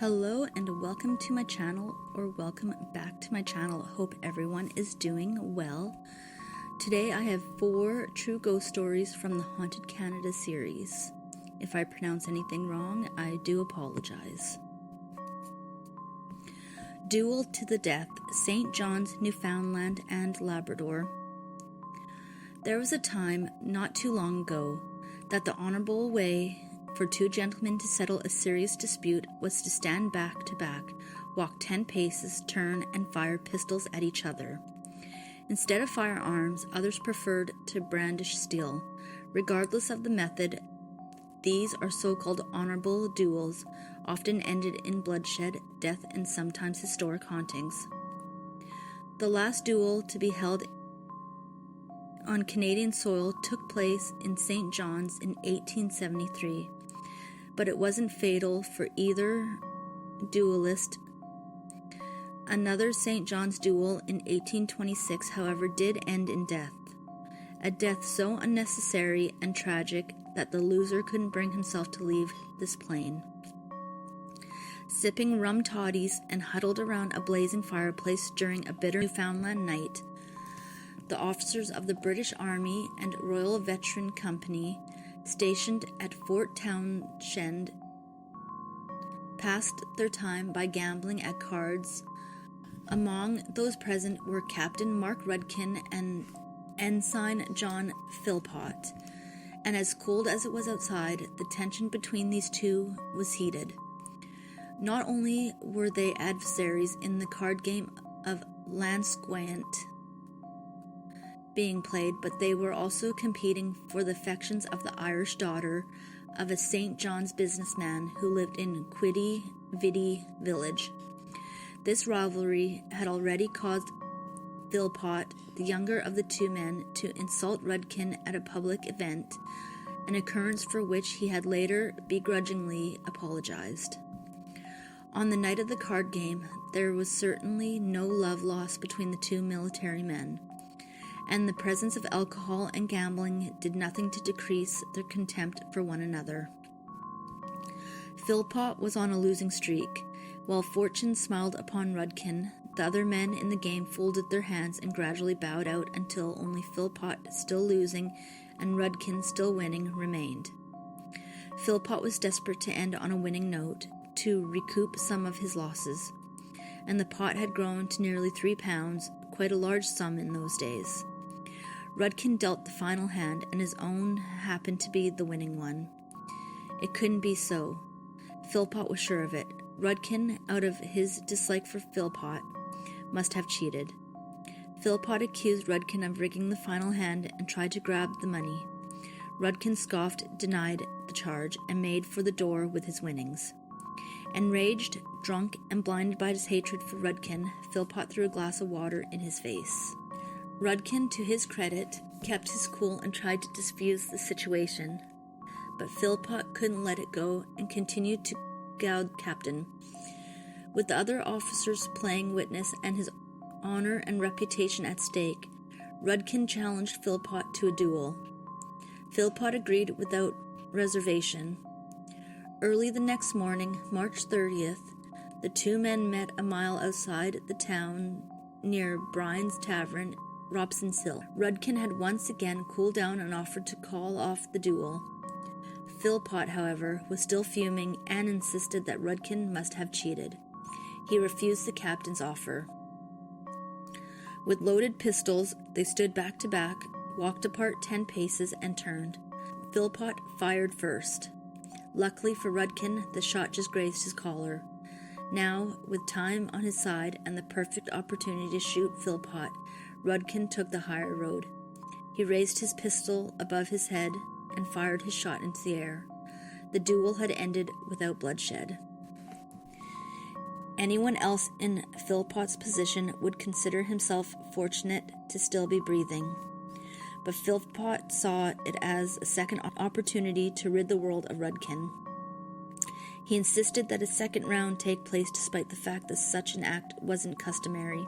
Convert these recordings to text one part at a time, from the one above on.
Hello and welcome to my channel, or welcome back to my channel. Hope everyone is doing well. Today I have 4 true ghost stories from the Haunted Canada series. If I pronounce anything wrong, I do apologize. Duel to the Death, St. John's, Newfoundland and Labrador. There was a time, not too long ago, that the honorable way for 2 gentlemen to settle a serious dispute was to stand back to back, walk 10 paces, turn, and fire pistols at each other. Instead of firearms, others preferred to brandish steel. Regardless of the method, these are so-called honorable duels, often ended in bloodshed, death, and sometimes historic hauntings. The last duel to be held on Canadian soil took place in St. John's in 1873, but it wasn't fatal for either duelist. Another St. John's duel in 1826, however, did end in death, a death so unnecessary and tragic that the loser couldn't bring himself to leave this plane. Sipping rum toddies and huddled around a blazing fireplace during a bitter Newfoundland night, the officers of the British Army and Royal Veteran Company stationed at Fort Townshend passed their time by gambling at cards. Among those present were Captain Mark Rudkin and Ensign John Philpott, and as cold as it was outside, the tension between these two was heated. Not only were they adversaries in the card game of Lansquenet being played, but they were also competing for the affections of the Irish daughter of a St. John's businessman who lived in Quidi Vidi village. This rivalry had already caused Philpott, the younger of the 2 men, to insult Rudkin at a public event, an occurrence for which he had later begrudgingly apologized. On the night of the card game, there was certainly no love lost between the 2 military men, and the presence of alcohol and gambling did nothing to decrease their contempt for one another. Philpott was on a losing streak. While fortune smiled upon Rudkin, the other men in the game folded their hands and gradually bowed out until only Philpott, still losing, and Rudkin, still winning, remained. Philpott was desperate to end on a winning note, to recoup some of his losses, and the pot had grown to nearly £3, quite a large sum in those days. Rudkin dealt the final hand, and his own happened to be the winning one. It couldn't be so. Philpott was sure of it. Rudkin, out of his dislike for Philpott, must have cheated. Philpott accused Rudkin of rigging the final hand and tried to grab the money. Rudkin scoffed, denied the charge, and made for the door with his winnings. Enraged, drunk, and blinded by his hatred for Rudkin, Philpott threw a glass of water in his face. Rudkin, to his credit, kept his cool and tried to diffuse the situation, but Philpott couldn't let it go and continued to gouge Captain. With the other officers playing witness and his honor and reputation at stake, Rudkin challenged Philpott to a duel. Philpott agreed without reservation. Early the next morning, March 30th, the 2 men met a mile outside the town near Brian's Tavern, Robson's Hill. Rudkin had once again cooled down and offered to call off the duel. Philpott, however, was still fuming and insisted that Rudkin must have cheated. He refused the captain's offer. With loaded pistols, they stood back to back, walked apart 10 paces, and turned. Philpott fired first. Luckily for Rudkin, the shot just grazed his collar. Now, with time on his side and the perfect opportunity to shoot Philpott, Rudkin took the higher road. He raised his pistol above his head and fired his shot into the air. The duel had ended without bloodshed. Anyone else in Philpott's position would consider himself fortunate to still be breathing, but Philpott saw it as a second opportunity to rid the world of Rudkin. He insisted that a second round take place despite the fact that such an act wasn't customary.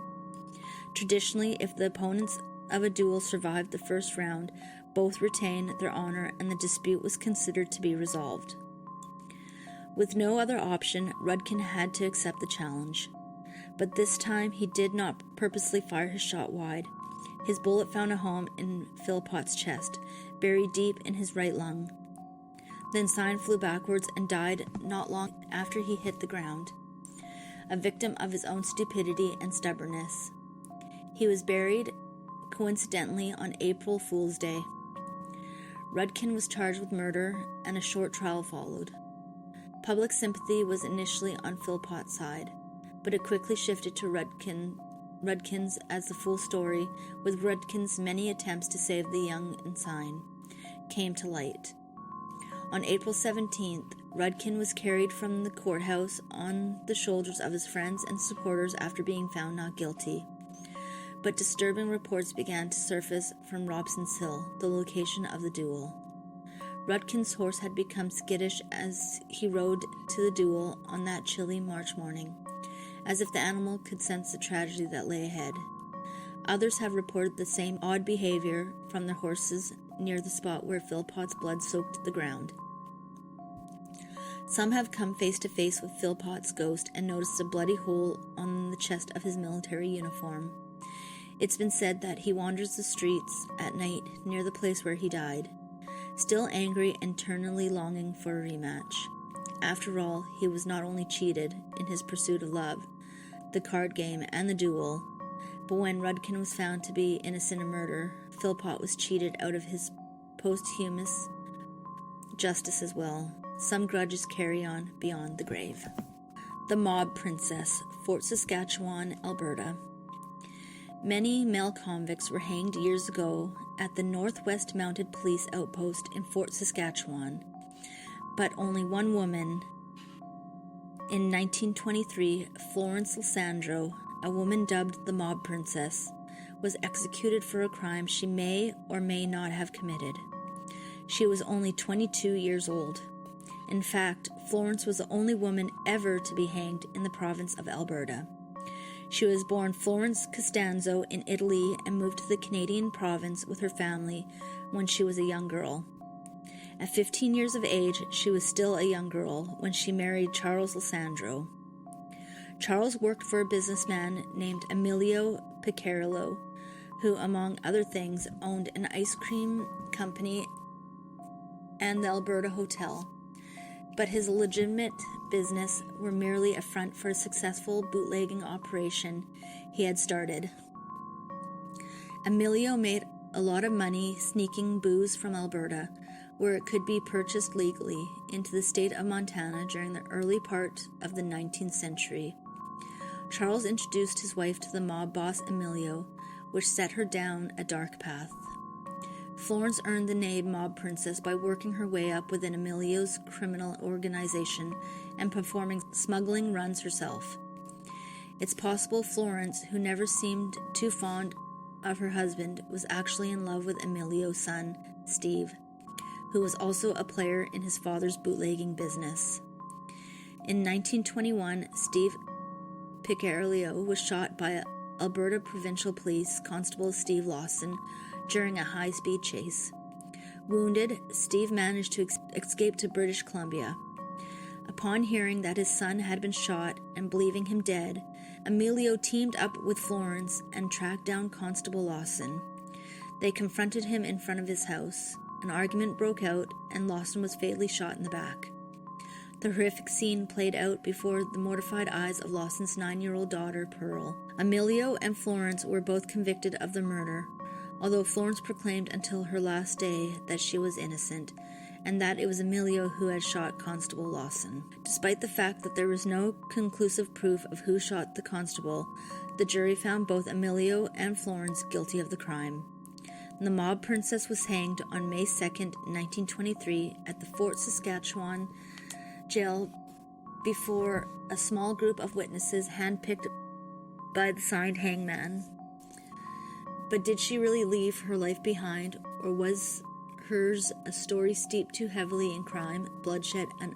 Traditionally, if the opponents of a duel survived the first round, both retained their honor and the dispute was considered to be resolved. With no other option, Rudkin had to accept the challenge. But this time, he did not purposely fire his shot wide. His bullet found a home in Philpot's chest, buried deep in his right lung. The ensign flew backwards and died not long after he hit the ground, a victim of his own stupidity and stubbornness. He was buried, coincidentally, on April Fool's Day. Rudkin was charged with murder, and a short trial followed. Public sympathy was initially on Philpot's side, but it quickly shifted to Rudkin's as the full story, with Rudkin's many attempts to save the young ensign, came to light. On April 17th, Rudkin was carried from the courthouse on the shoulders of his friends and supporters after being found not guilty. But disturbing reports began to surface from Robson's Hill, the location of the duel. Rudkin's horse had become skittish as he rode to the duel on that chilly March morning, as if the animal could sense the tragedy that lay ahead. Others have reported the same odd behavior from their horses near the spot where Philpot's blood soaked the ground. Some have come face to face with Philpot's ghost and noticed a bloody hole on the chest of his military uniform. It's been said that he wanders the streets at night near the place where he died, still angry and eternally longing for a rematch. After all, he was not only cheated in his pursuit of love, the card game, and the duel, but when Rudkin was found to be innocent of murder, Philpot was cheated out of his posthumous justice as well. Some grudges carry on beyond the grave. The Mob Princess, Fort Saskatchewan, Alberta. Many male convicts were hanged years ago at the Northwest Mounted Police Outpost in Fort Saskatchewan, but only one woman. In 1923, Florence Lysandro, a woman dubbed the Mob Princess, was executed for a crime she may or may not have committed. She was only 22 years old. In fact, Florence was the only woman ever to be hanged in the province of Alberta. She was born Florence Costanzo in Italy and moved to the Canadian province with her family when she was a young girl. At 15 years of age, she was still a young girl when she married Charles Lysandro. Charles worked for a businessman named Emilio Piccirillo, who, among other things, owned an ice cream company and the Alberta Hotel. But his legitimate business were merely a front for a successful bootlegging operation he had started. Emilio made a lot of money sneaking booze from Alberta, where it could be purchased legally, into the state of Montana during the early part of the 19th century. Charles introduced his wife to the mob boss Emilio, which set her down a dark path. Florence earned the name Mob Princess by working her way up within Emilio's criminal organization and performing smuggling runs herself. It's possible Florence, who never seemed too fond of her husband, was actually in love with Emilio's son, Steve, who was also a player in his father's bootlegging business. In 1921, Steve Piccirillo was shot by Alberta Provincial Police Constable Steve Lawson during a high-speed chase. Wounded, Steve managed to escape to British Columbia. Upon hearing that his son had been shot and believing him dead, Emilio teamed up with Florence and tracked down Constable Lawson. They confronted him in front of his house. An argument broke out, and Lawson was fatally shot in the back. The horrific scene played out before the mortified eyes of Lawson's 9-year-old daughter, Pearl. Emilio and Florence were both convicted of the murder, although Florence proclaimed until her last day that she was innocent, and that it was Emilio who had shot Constable Lawson. Despite the fact that there was no conclusive proof of who shot the constable, the jury found both Emilio and Florence guilty of the crime. The Mob Princess was hanged on May 2, 1923, at the Fort Saskatchewan jail before a small group of witnesses handpicked by the signed hangman. But did she really leave her life behind, or was hers a story steeped too heavily in crime, bloodshed, and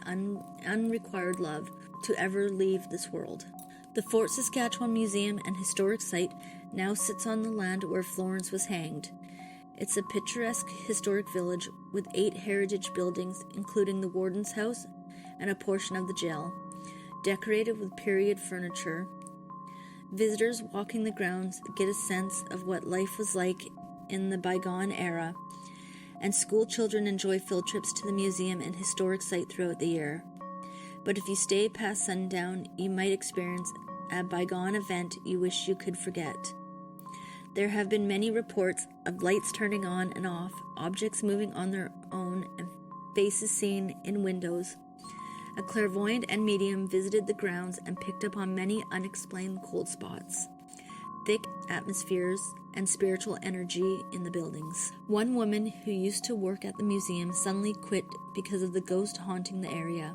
unrequired love to ever leave this world? The Fort Saskatchewan Museum and Historic Site now sits on the land where Florence was hanged. It's a picturesque historic village with 8 heritage buildings, including the Warden's House, and a portion of the jail, decorated with period furniture. Visitors walking the grounds get a sense of what life was like in the bygone era, and school children enjoy field trips to the museum and historic site throughout the year. But if you stay past sundown, you might experience a bygone event you wish you could forget. There have been many reports of lights turning on and off, objects moving on their own, and faces seen in windows. A clairvoyant and medium visited the grounds and picked up on many unexplained cold spots, thick atmospheres, and spiritual energy in the buildings. One woman who used to work at the museum suddenly quit because of the ghost haunting the area.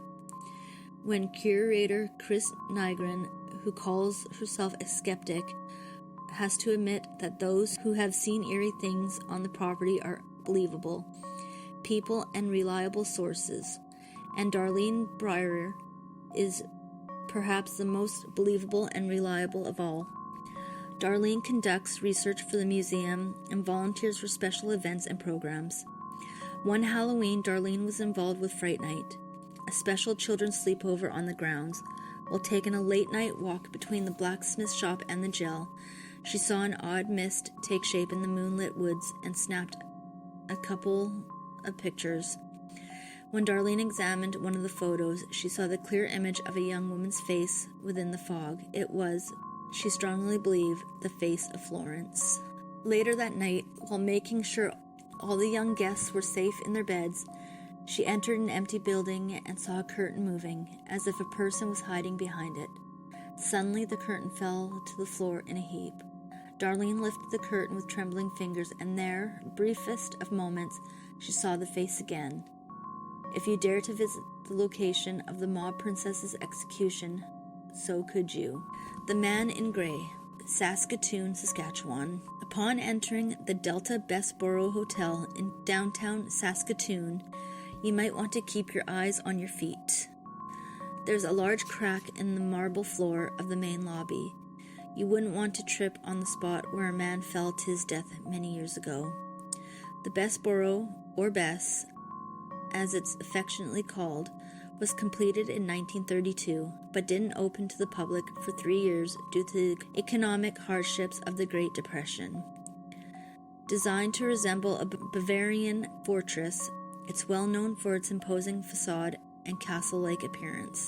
When curator Chris Nygren, who calls herself a skeptic, has to admit that those who have seen eerie things on the property are believable people and reliable sources, and Darlene Breyer is perhaps the most believable and reliable of all. Darlene conducts research for the museum and volunteers for special events and programs. One Halloween, Darlene was involved with Fright Night, a special children's sleepover on the grounds. While taking a late-night walk between the blacksmith shop and the jail, she saw an odd mist take shape in the moonlit woods and snapped a couple of pictures. When Darlene examined one of the photos, she saw the clear image of a young woman's face within the fog. It was, she strongly believed, the face of Florence. Later that night, while making sure all the young guests were safe in their beds, she entered an empty building and saw a curtain moving, as if a person was hiding behind it. Suddenly, the curtain fell to the floor in a heap. Darlene lifted the curtain with trembling fingers, and there, briefest of moments, she saw the face again. If you dare to visit the location of the mob princess's execution, so could you. The Man in Grey, Saskatoon, Saskatchewan. Upon entering the Delta Bessborough Hotel in downtown Saskatoon, you might want to keep your eyes on your feet. There's a large crack in the marble floor of the main lobby. You wouldn't want to trip on the spot where a man fell to his death many years ago. The Bessborough, or Bess, as it's affectionately called, was completed in 1932, but didn't open to the public for 3 years due to the economic hardships of the Great Depression. Designed to resemble a Bavarian fortress, it's well known for its imposing facade and castle-like appearance.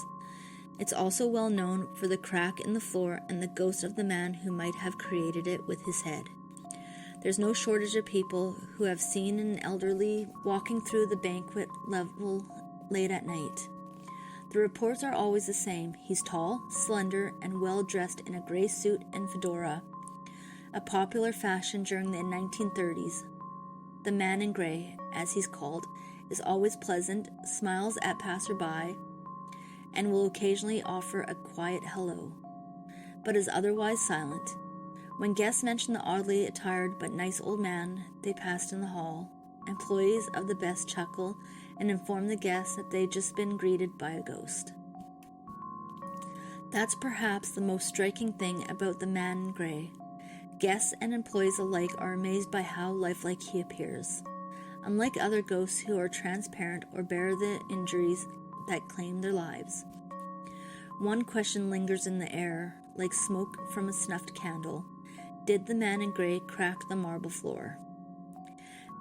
It's also well known for the crack in the floor and the ghost of the man who might have created it with his head. There's no shortage of people who have seen an elderly walking through the banquet level late at night. The reports are always the same. He's tall, slender, and well-dressed in a gray suit and fedora, a popular fashion during the 1930s. The Man in Grey, as he's called, is always pleasant, smiles at passerby, and will occasionally offer a quiet hello, but is otherwise silent. When guests mention the oddly attired but nice old man they passed in the hall, employees of the Best chuckle and inform the guests that they've just been greeted by a ghost. That's perhaps the most striking thing about the Man in Grey. Guests and employees alike are amazed by how lifelike he appears. Unlike other ghosts who are transparent or bear the injuries that claim their lives. One question lingers in the air, like smoke from a snuffed candle. Did the Man in Grey crack the marble floor?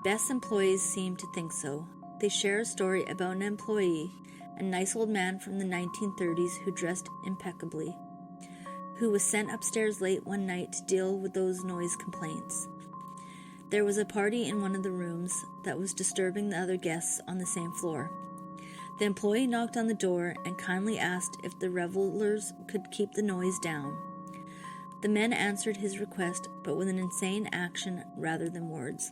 Best employees seem to think so. They share a story about an employee, a nice old man from the 1930s who dressed impeccably, who was sent upstairs late one night to deal with those noise complaints. There was a party in one of the rooms that was disturbing the other guests on the same floor. The employee knocked on the door and kindly asked if the revelers could keep the noise down. The men answered his request, but with an insane action rather than words.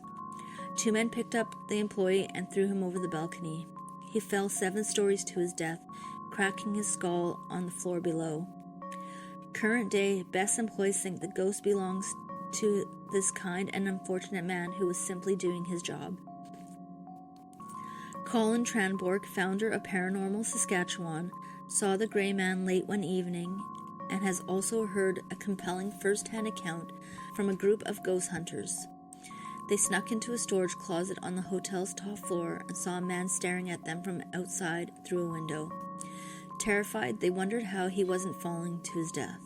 2 men picked up the employee and threw him over the balcony. He fell 7 stories to his death, cracking his skull on the floor below. Current day, Best employees think the ghost belongs to this kind and unfortunate man who was simply doing his job. Colin Tranbork, founder of Paranormal Saskatchewan, saw the Grey Man late one evening and has also heard a compelling first-hand account from a group of ghost hunters. They snuck into a storage closet on the hotel's top floor and saw a man staring at them from outside through a window. Terrified, they wondered how he wasn't falling to his death.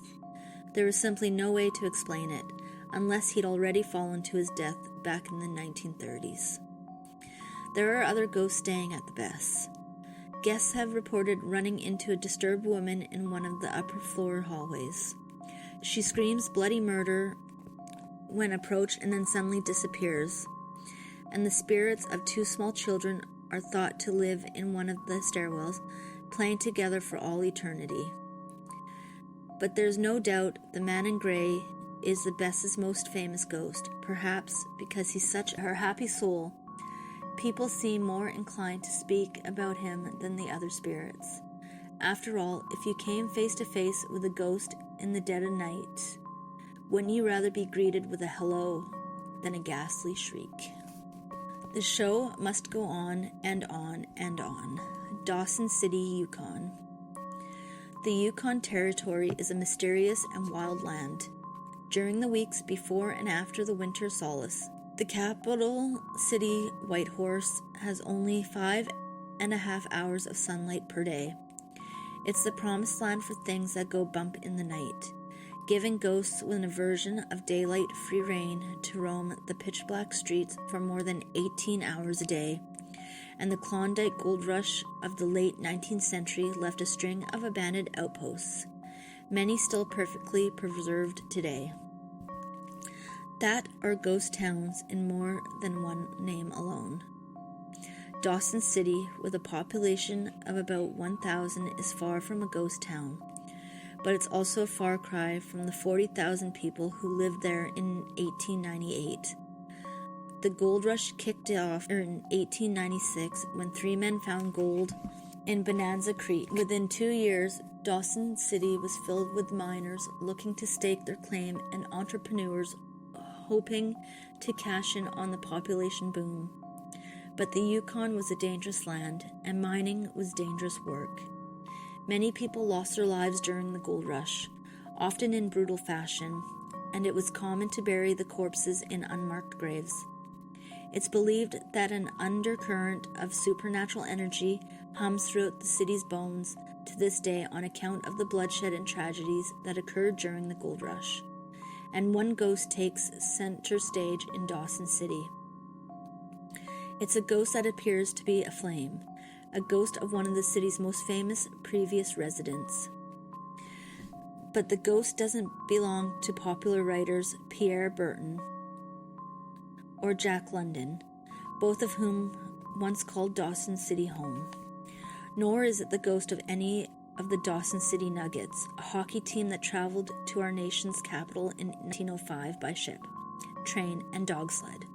There was simply no way to explain it, unless he'd already fallen to his death back in the 1930s. There are other ghosts staying at the Bess. Guests have reported running into a disturbed woman in one of the upper floor hallways. She screams bloody murder when approached and then suddenly disappears, and the spirits of two small children are thought to live in one of the stairwells, playing together for all eternity. But there's no doubt the man in grey is the Bess's most famous ghost, perhaps because he's such a happy soul. People seem more inclined to speak about him than the other spirits. After all, if you came face to face with a ghost in the dead of night, wouldn't you rather be greeted with a hello than a ghastly shriek? The show must go on and on and on. Dawson City, Yukon. The Yukon Territory is a mysterious and wild land. During the weeks before and after the winter solace, the capital city, Whitehorse, has only 5.5 hours of sunlight per day. It's the promised land for things that go bump in the night, giving ghosts with an aversion of daylight free rein to roam the pitch-black streets for more than 18 hours a day. And the Klondike gold rush of the late 19th century left a string of abandoned outposts, many still perfectly preserved today. That are ghost towns in more than one name alone. Dawson City, with a population of about 1,000, is far from a ghost town, but it's also a far cry from the 40,000 people who lived there in 1898. The gold rush kicked off in 1896 when 3 men found gold in Bonanza Creek. Within 2 years, Dawson City was filled with miners looking to stake their claim and entrepreneurs hoping to cash in on the population boom. But the Yukon was a dangerous land, and mining was dangerous work. Many people lost their lives during the gold rush, often in brutal fashion, and it was common to bury the corpses in unmarked graves. It's believed that an undercurrent of supernatural energy hums throughout the city's bones to this day on account of the bloodshed and tragedies that occurred during the gold rush. And one ghost takes center stage in Dawson City. It's a ghost that appears to be a flame, a ghost of one of the city's most famous previous residents. But the ghost doesn't belong to popular writers Pierre Berton or Jack London, both of whom once called Dawson City home. Nor is it the ghost of any of the Dawson City Nuggets, a hockey team that traveled to our nation's capital in 1905 by ship, train, and dog sled,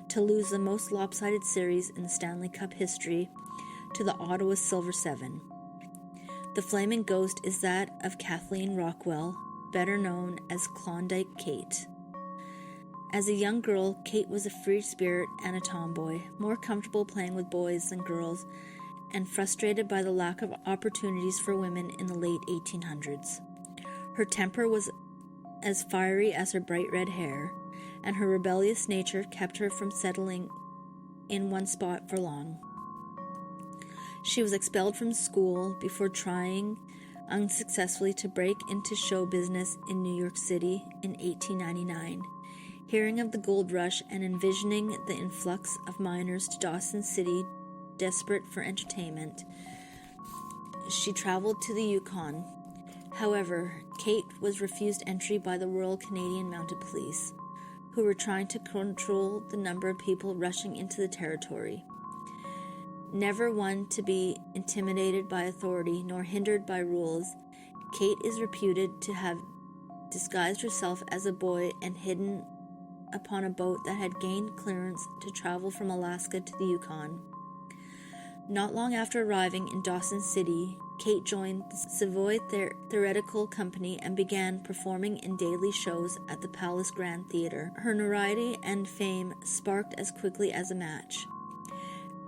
to lose the most lopsided series in Stanley Cup history to the Ottawa Silver Seven. The flaming ghost is that of Kathleen Rockwell, better known as Klondike Kate. As a young girl, Kate was a free spirit and a tomboy, more comfortable playing with boys than girls, and frustrated by the lack of opportunities for women in the late 1800s. Her temper was as fiery as her bright red hair, and her rebellious nature kept her from settling in one spot for long. She was expelled from school before trying unsuccessfully to break into show business in New York City in 1899. Hearing of the gold rush and envisioning the influx of miners to Dawson City, desperate for entertainment, she traveled to the Yukon. However, Kate was refused entry by the Royal Canadian Mounted Police, who were trying to control the number of people rushing into the territory. Never one to be intimidated by authority nor hindered by rules, Kate is reputed to have disguised herself as a boy and hidden upon a boat that had gained clearance to travel from Alaska to the Yukon. Not long after arriving in Dawson City, Kate joined the Savoy Theatrical Company and began performing in daily shows at the Palace Grand Theatre. Her notoriety and fame sparked as quickly as a match,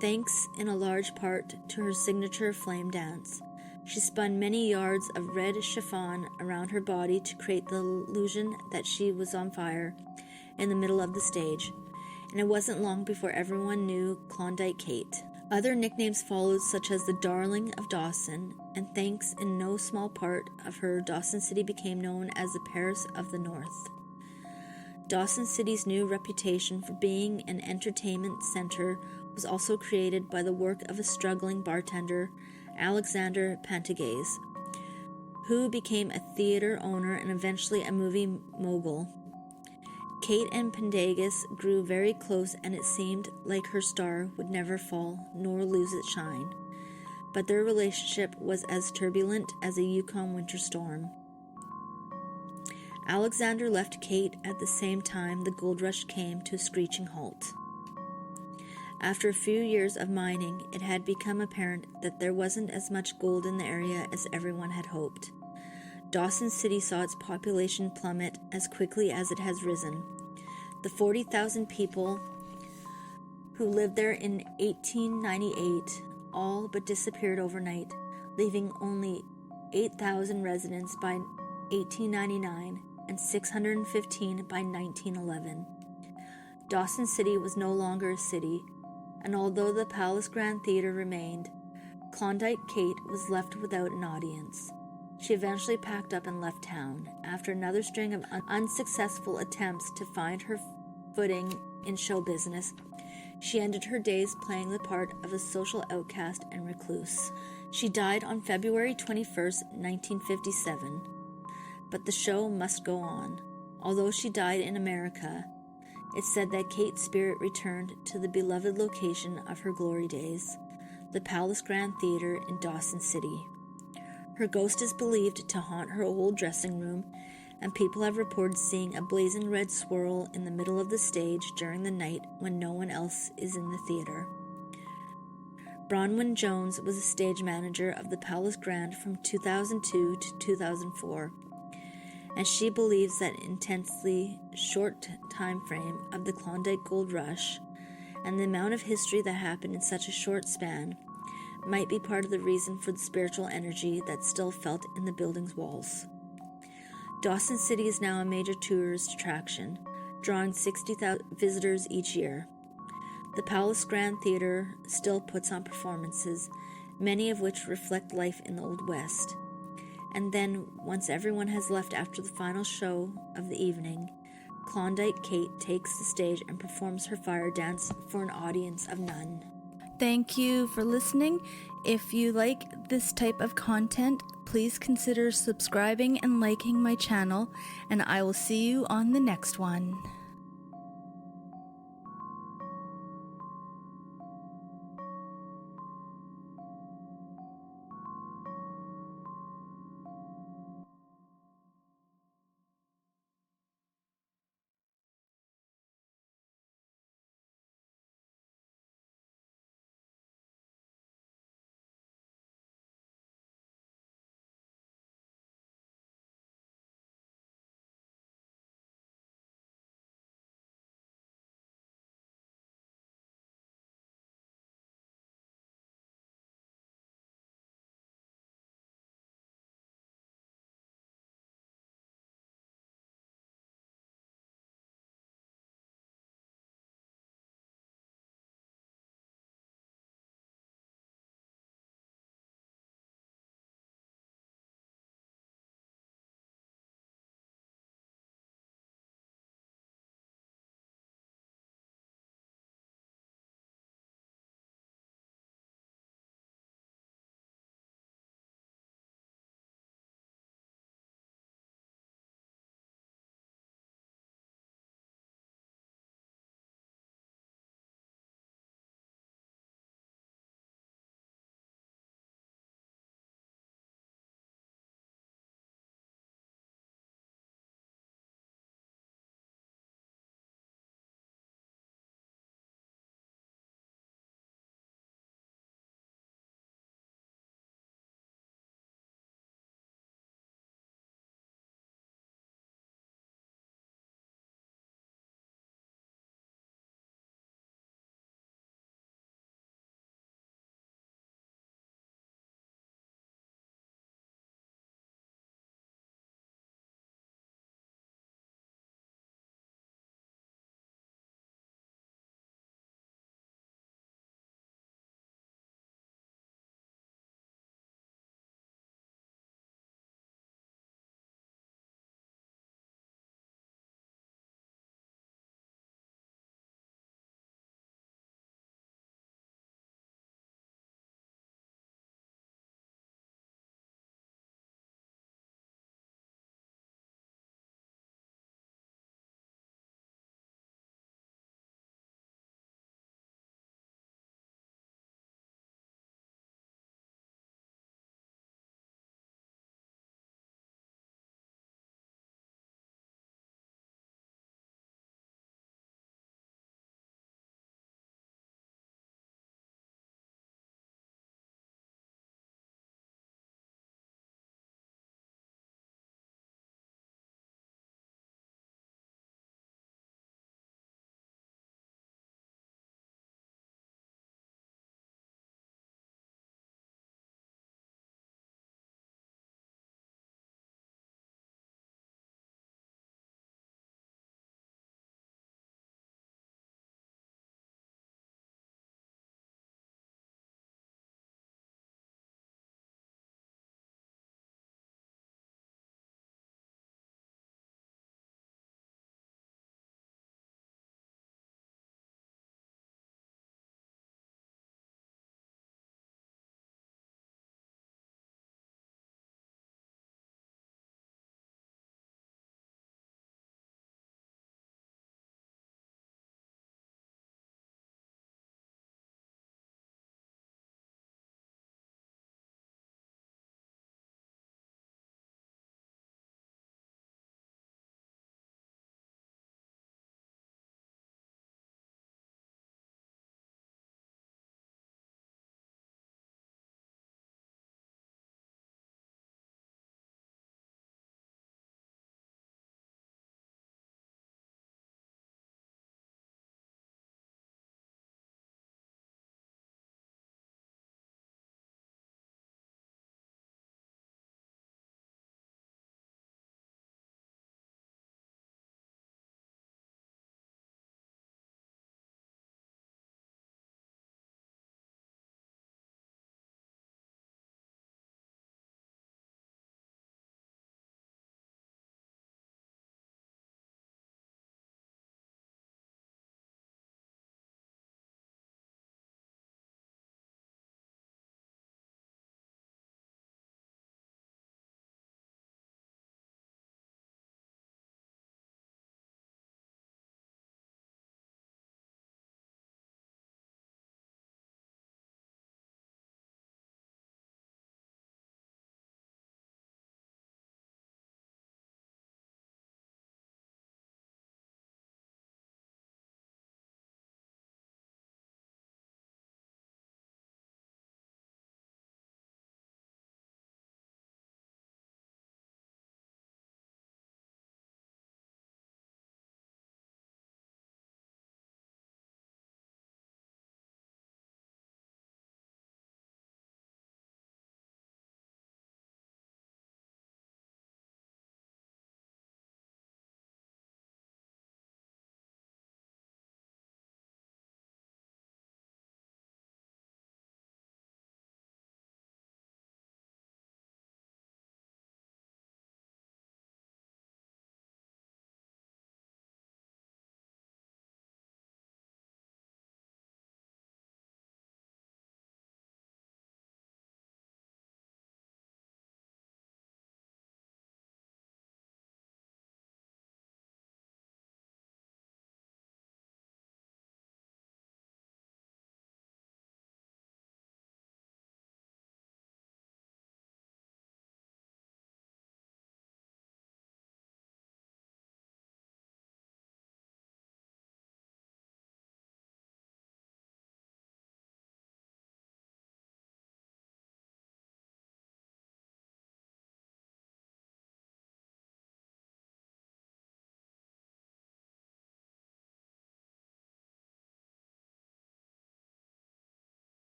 thanks in a large part to her signature flame dance. She spun many yards of red chiffon around her body to create the illusion that she was on fire in the middle of the stage, and it wasn't long before everyone knew Klondike Kate. Other nicknames followed, such as the Darling of Dawson, and thanks in no small part of her, Dawson City became known as the Paris of the North. Dawson City's new reputation for being an entertainment center was also created by the work of a struggling bartender, Alexander Pantages, who became a theater owner and eventually a movie mogul. Kate and Pantages grew very close, and it seemed like her star would never fall nor lose its shine. But their relationship was as turbulent as a Yukon winter storm. Alexander left Kate at the same time the gold rush came to a screeching halt. After a few years of mining, it had become apparent that there wasn't as much gold in the area as everyone had hoped. Dawson City saw its population plummet as quickly as it has risen. The 40,000 people who lived there in 1898 all but disappeared overnight, leaving only 8,000 residents by 1899 and 615 by 1911. Dawson City was no longer a city, and although the Palace Grand Theatre remained, Klondike Kate was left without an audience. She eventually packed up and left town, after another string of unsuccessful attempts to find her footing in show business. She ended her days playing the part of a social outcast and recluse. She died on February 21st, 1957. But the show must go on. Although she died in America, it's said that Kate's spirit returned to the beloved location of her glory days, the Palace Grand Theatre in Dawson City. Her ghost is believed to haunt her old dressing room, and people have reported seeing a blazing red swirl in the middle of the stage during the night when no one else is in the theatre. Bronwyn Jones was a stage manager of the Palace Grand from 2002 to 2004. And she believes that intensely short time frame of the Klondike Gold Rush and the amount of history that happened in such a short span might be part of the reason for the spiritual energy that's still felt in the building's walls. Dawson City is now a major tourist attraction, drawing 60,000 visitors each year. The Palace Grand Theatre still puts on performances, many of which reflect life in the Old West. And then, once everyone has left after the final show of the evening, Klondike Kate takes the stage and performs her fire dance for an audience of none. Thank you for listening. If you like this type of content, please consider subscribing and liking my channel, and I will see you on the next one.